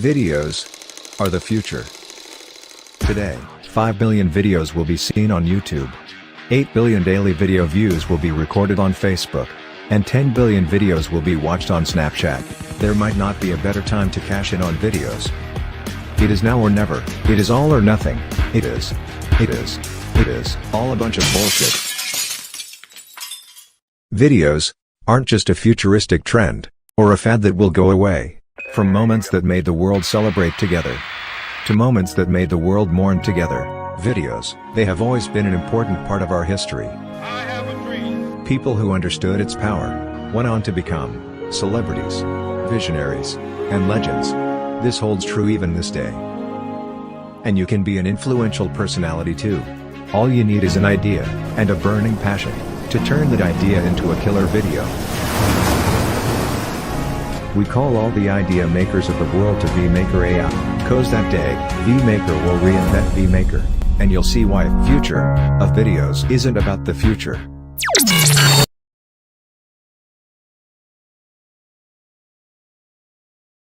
Videos are the future. Today, 5 billion videos will be seen on YouTube. 8 billion daily video views will be recorded on Facebook. And 10 billion videos will be watched on Snapchat. There might not be a better time to cash in on videos. It is now or never. It is all or nothing. It is all a bunch of bullshit. Videos aren't just a futuristic trend, or a fad that will go away. From moments that made the world celebrate together, to moments that made the world mourn together, videos, they have always been an important part of our history. I have a dream. People who understood its power went on to become celebrities, visionaries, and legends. This holds true even this day. And you can be an influential personality too. All you need is an idea, and a burning passion, to turn that idea into a killer video. We call all the idea makers of the world to Vmaker AI, 'cause that day, Vmaker will reinvent Vmaker, and you'll see why Future of Videos isn't about the future.